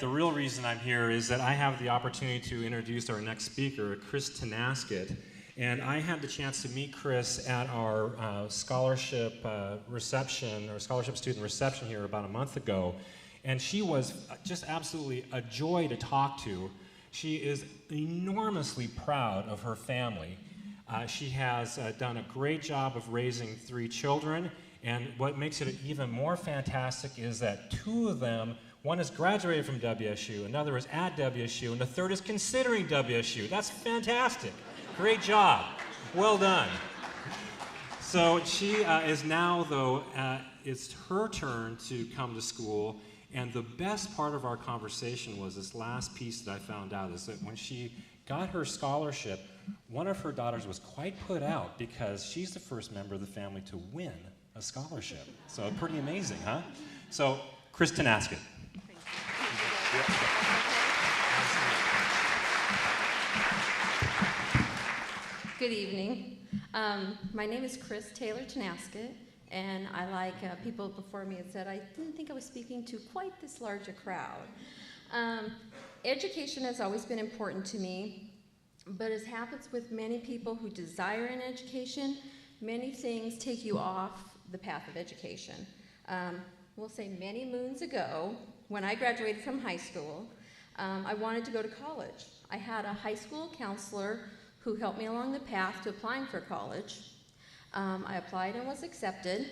The real reason I'm here is that I have the opportunity to introduce our next speaker, Chris Tonasket. And I had the chance to meet Chris at our scholarship reception, or scholarship student reception here about a month ago. And she was just absolutely a joy to talk to. She is enormously proud of her family. She has done a great job of raising 3 children. And what makes it even more fantastic is that 2 of them, one has graduated from WSU, another is at WSU, and the third is considering WSU. That's fantastic. Great job. Well done. So she is now, though, it's her turn to come to school, and the best part of our conversation was this last piece that I found out, is that when she got her scholarship, one of her daughters was quite put out because she's the first member of the family to win a scholarship. So pretty amazing, huh? So, Chris Tonasket. Good evening. My name is Chris Taylor Tonasket, and I, like people before me had said, I didn't think I was speaking to quite this large a crowd. Education has always been important to me, but as happens with many people who desire an education, many things take you off the path of education. We'll say many moons ago, when I graduated from high school, I wanted to go to college. I had a high school counselor who helped me along the path to applying for college. I applied and was accepted,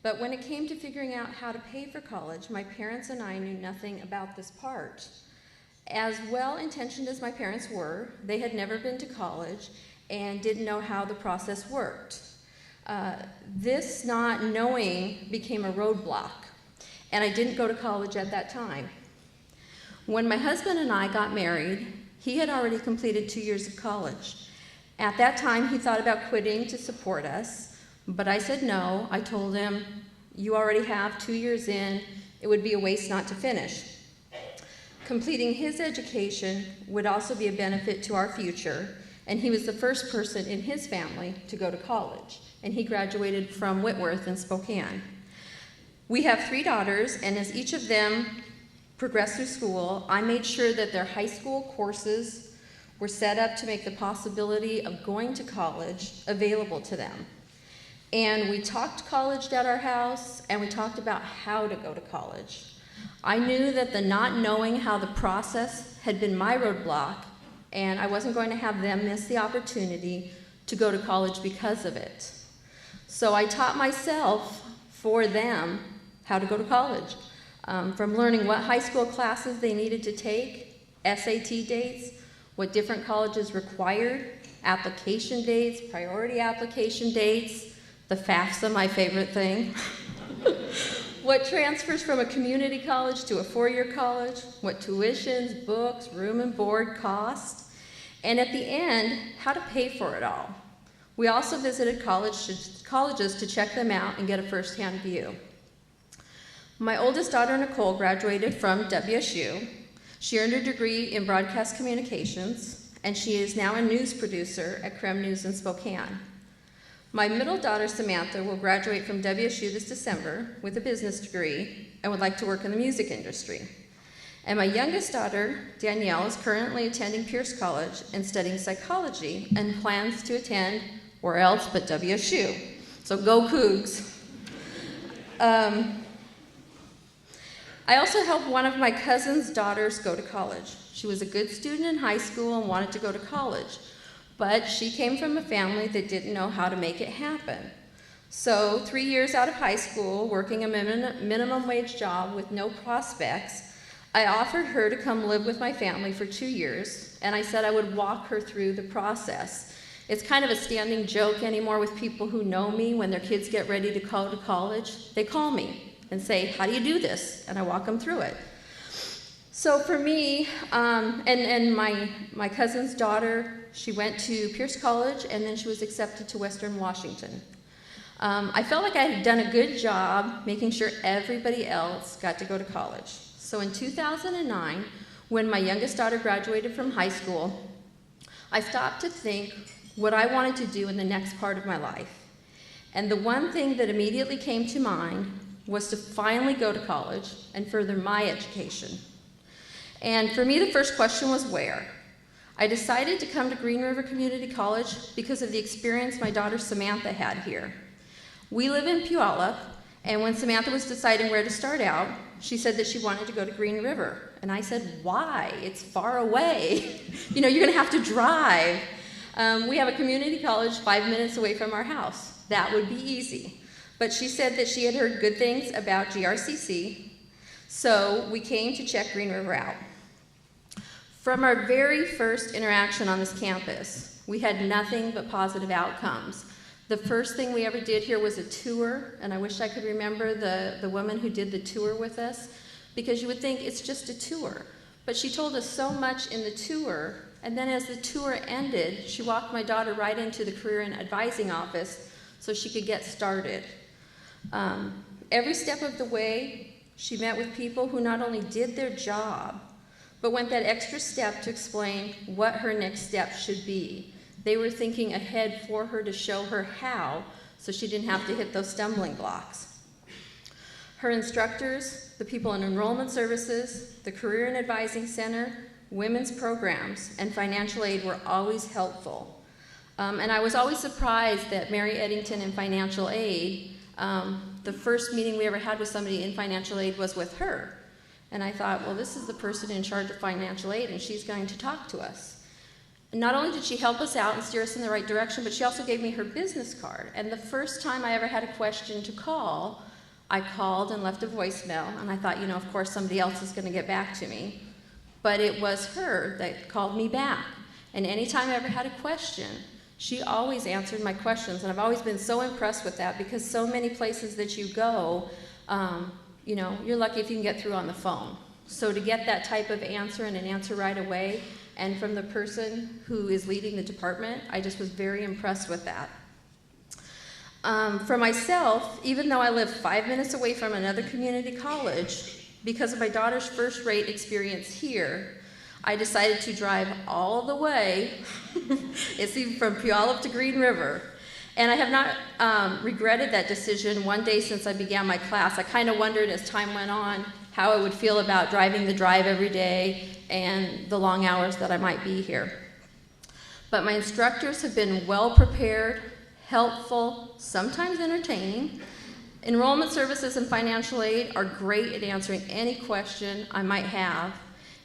but when it came to figuring out how to pay for college, my parents and I knew nothing about this part. As well-intentioned as my parents were, they had never been to college and didn't know how the process worked. This not knowing became a roadblock, and I didn't go to college at that time. When my husband and I got married, he had already completed 2 years of college. At that time, he thought about quitting to support us, but I said no. I told him, you already have 2 years in, it would be a waste not to finish. Completing his education would also be a benefit to our future, and he was the first person in his family to go to college, and he graduated from Whitworth in Spokane. We have 3 daughters, and as each of them progressed through school, I made sure that their high school courses were set up to make the possibility of going to college available to them. And we talked college at our house, and we talked about how to go to college. I knew that the not knowing how the process had been my roadblock, and I wasn't going to have them miss the opportunity to go to college because of it. So I taught myself, for them, how to go to college. From learning what high school classes they needed to take, SAT dates, what different colleges required, application dates, priority application dates, the FAFSA, my favorite thing, what transfers from a community college to a 4-year college, what tuitions, books, room and board cost, and at the end, how to pay for it all. We also visited colleges to check them out and get a first-hand view. My oldest daughter, Nicole, graduated from WSU. She earned her degree in broadcast communications, and she is now a news producer at Creme News in Spokane. My middle daughter, Samantha, will graduate from WSU this December with a business degree and would like to work in the music industry. And my youngest daughter, Danielle, is currently attending Pierce College and studying psychology and plans to attend where else but WSU. So go Cougs. I also helped one of my cousin's daughters go to college. She was a good student in high school and wanted to go to college, but she came from a family that didn't know how to make it happen. So 3 years out of high school, working a minimum wage job with no prospects, I offered her to come live with my family for 2 years, and I said I would walk her through the process. It's kind of a standing joke anymore with people who know me. When their kids get ready to go to college, they call me and say, how do you do this? And I walk them through it. So for me, and my cousin's daughter, she went to Pierce College, and then she was accepted to Western Washington. I felt like I had done a good job making sure everybody else got to go to college. So in 2009, when my youngest daughter graduated from high school, I stopped to think what I wanted to do in the next part of my life. And the one thing that immediately came to mind was to finally go to college and further my education. And for me, the first question was where? I decided to come to Green River Community College because of the experience my daughter Samantha had here. We live in Puyallup, and when Samantha was deciding where to start out, she said that she wanted to go to Green River. And I said, why? It's far away. You know, you're gonna have to drive. We have a community college 5 minutes away from our house. That would be easy. But she said that she had heard good things about GRCC, so we came to check Green River out. From our very first interaction on this campus, we had nothing but positive outcomes. The first thing we ever did here was a tour, and I wish I could remember the woman who did the tour with us, because you would think it's just a tour. But she told us so much in the tour, and then as the tour ended, she walked my daughter right into the career and advising office so she could get started. Every step of the way, she met with people who not only did their job, but went that extra step to explain what her next step should be. They were thinking ahead for her to show her how, so she didn't have to hit those stumbling blocks. Her instructors, the people in enrollment services, the Career and Advising Center, women's programs, and financial aid were always helpful. And I was always surprised that Mary Eddington in financial aid, the first meeting we ever had with somebody in financial aid was with her. And I thought, well, this is the person in charge of financial aid, and she's going to talk to us. And not only did she help us out and steer us in the right direction, but she also gave me her business card. And the first time I ever had a question to call, I called and left a voicemail, and I thought, you know, of course somebody else is going to get back to me. But it was her that called me back. And anytime I ever had a question, she always answered my questions. And I've always been so impressed with that, because so many places that you go, you know, you're lucky if you can get through on the phone. So to get that type of answer and an answer right away, and from the person who is leading the department, I just was very impressed with that. For myself, even though I live 5 minutes away from another community college, because of my daughter's first-rate experience here, I decided to drive all the way, it's even from Puyallup to Green River. And I have not regretted that decision one day since I began my class. I kind of wondered as time went on how I would feel about driving the drive every day and the long hours that I might be here. But my instructors have been well prepared, helpful, sometimes entertaining. Enrollment services and financial aid are great at answering any question I might have.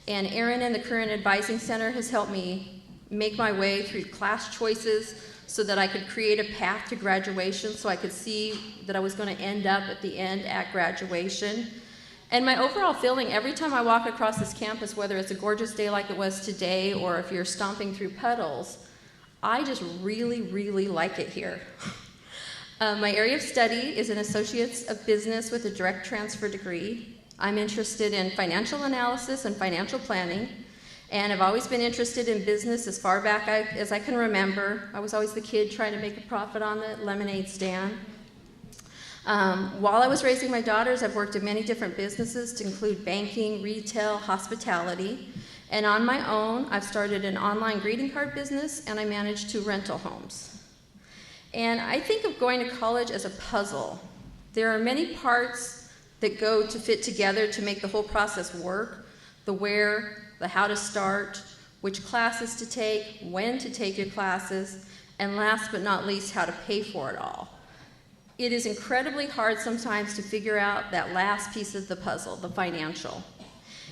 And Erin in the Career and Advising Center has helped me make my way through class choices so that I could create a path to graduation, so I could see that I was going to end up at the end at graduation. And my overall feeling every time I walk across this campus, whether it's a gorgeous day like it was today or if you're stomping through puddles, I just really, really like it here. My area of study is an Associate's of Business with a direct transfer degree. I'm interested in financial analysis and financial planning, and I've always been interested in business as far back as I can remember. I was always the kid trying to make a profit on the lemonade stand. While I was raising my daughters, I've worked in many different businesses to include banking, retail, hospitality. And on my own, I've started an online greeting card business, and I manage 2 rental homes. And I think of going to college as a puzzle. There are many parts that go to fit together to make the whole process work: the where, the how to start, which classes to take, when to take your classes, and last but not least, how to pay for it all. It is incredibly hard sometimes to figure out that last piece of the puzzle, the financial.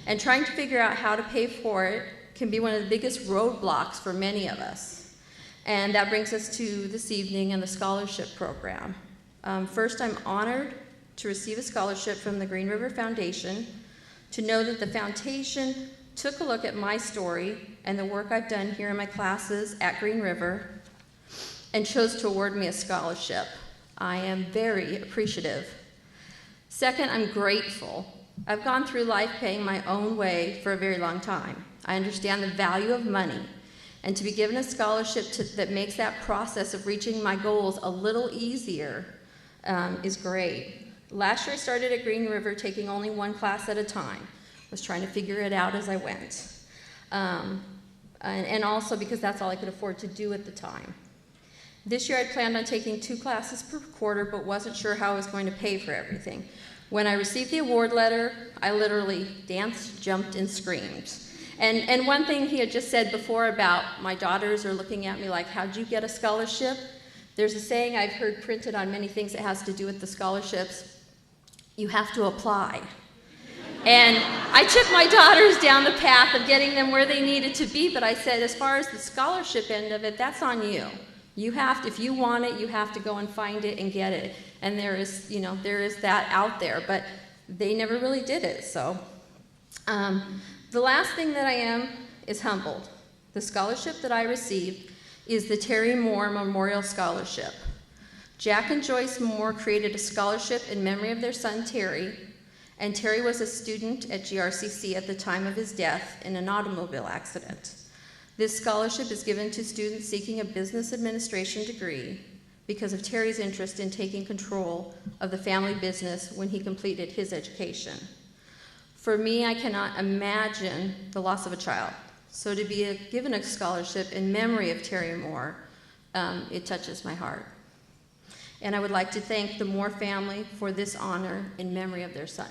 And trying to figure out how to pay for it can be one of the biggest roadblocks for many of us. And that brings us to this evening and the scholarship program. First, I'm honored to receive a scholarship from the Green River Foundation, to know that the foundation took a look at my story and the work I've done here in my classes at Green River and chose to award me a scholarship. I am very appreciative. Second, I'm grateful. I've gone through life paying my own way for a very long time. I understand the value of money, and to be given a scholarship that makes that process of reaching my goals a little easier is great. Last year I started at Green River taking only 1 class at a time. I was trying to figure it out as I went. And also because that's all I could afford to do at the time. This year I planned on taking 2 classes per quarter, but wasn't sure how I was going to pay for everything. When I received the award letter, I literally danced, jumped, and screamed. And one thing he had just said before about my daughters are looking at me like, how'd you get a scholarship? There's a saying I've heard printed on many things that has to do with the scholarships. You have to apply. And I took my daughters down the path of getting them where they needed to be, but I said, as far as the scholarship end of it, that's on you. You have to, if you want it, you have to go and find it and get it. And there is that out there, but they never really did it, so. The last thing that I am is humbled. The scholarship that I received is the Terry Moore Memorial Scholarship. Jack and Joyce Moore created a scholarship in memory of their son, Terry, and Terry was a student at GRCC at the time of his death in an automobile accident. This scholarship is given to students seeking a business administration degree because of Terry's interest in taking control of the family business when he completed his education. For me, I cannot imagine the loss of a child. So to be given a scholarship in memory of Terry Moore, it touches my heart. And I would like to thank the Moore family for this honor in memory of their son.